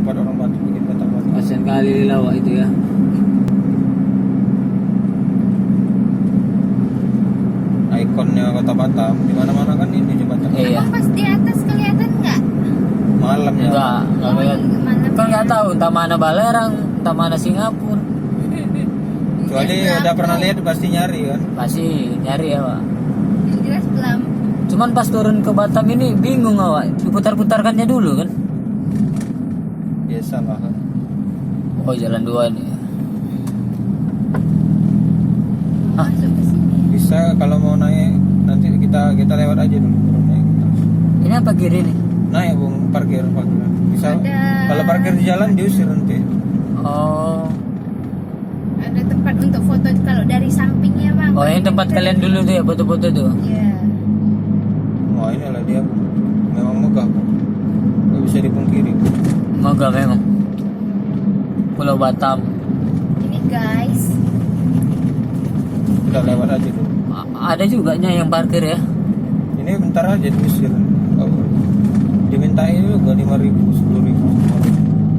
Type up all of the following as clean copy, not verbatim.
tempat orang Batak bikin Batak-Batak. Kasian kali lawak itu ya. Ikonnya kota Batam di mana-mana kan ini jembatan. Iya. Emang pas di atas kelihatan nggak? Malam ya. Enggak lihat. Mana Kan nggak tahu entah mana Balerang, entah mana Singapura. Kecuali udah pernah lihat pasti nyari kan. Pasti nyari ya, Pak. Yang jelas pelam. Cuman pas turun ke Batam ini bingung awak, diputar-putarkannya dulu kan. Biasa lah kan. Oh, jalan dua nih. Hah? Masuk ke sini. Bisa kalau mau naik nanti kita lewat aja dulu baru naik terus. Ini apa kiri nih? Naik Bung, parkir. Bisa Ada- kalau parkir di jalan diusir nanti. Oh. Ada tempat untuk foto kalau dari sampingnya bang. Oh, ini tempat kalian dulu tuh ya, foto-foto tuh. Iya. Wah inilah dia Bung. Memang megah Bung. Gak bisa dipungkiri. Megah memang. Pulau Batam. Ini guys. Kita lewat aja dulu. Ada juga yang parkir ya. Ini bentar aja diusir. Oh, dimintain juga 5.000, 10.000.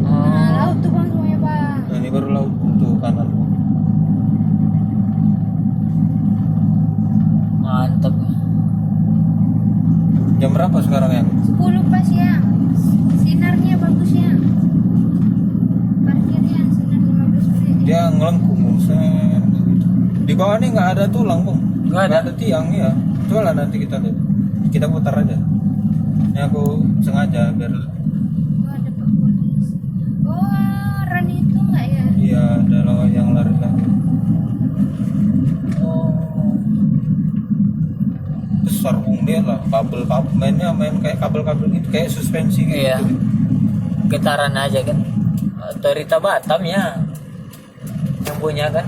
Nah, Oh. laut tuh bang semuanya bang. Nah ini baru laut tuh kanan. Mantap. Jam berapa sekarang yang? 10 pas yang. Sinarnya bagus ya. Parkirnya sinar 15 menit. Dia ngelengkung Bung. Set. Di bawah ini nggak ada tulang Bung. Nggak ada? Nggak ada tiang ya. Coba lah nanti kita lihat. Kita putar aja. Ini aku sengaja biar Oh, ada Pak Polis. Oh, Ran itu nggak ya? iya ada lawan yang lari-lari. Oh. Besar Bung dia lah. Kabel mainnya main kayak kabel-kabel gitu kayak suspensi gitu. Iya. Getaran aja kan. Otorita Batam ya. Yang punya kan.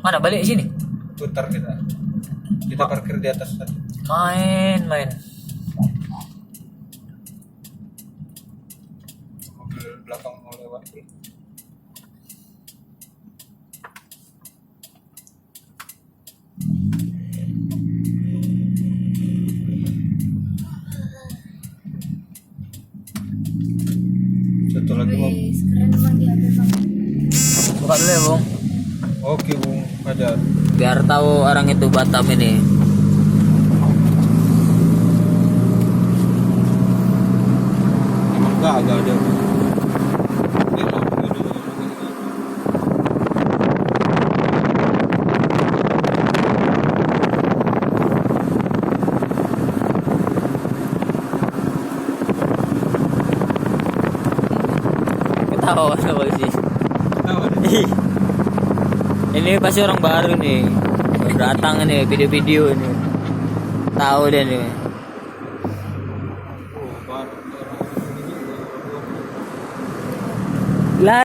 Mana balik sini? Putar kita. Kita parkir di atas tadi. Main. Mobil belakang mau lewat. Satu lagi mau. Wih, keren bang dia ada bang. Buka dulu ya, Bung. Oke Bung, Fajar. Biar tahu orang itu Batam ini. Emang agak ada. Ketawa kan polisi. Tahu ada. Ini pasti orang baru nih. Baru datang nih video-video ini. Tahu dia nih.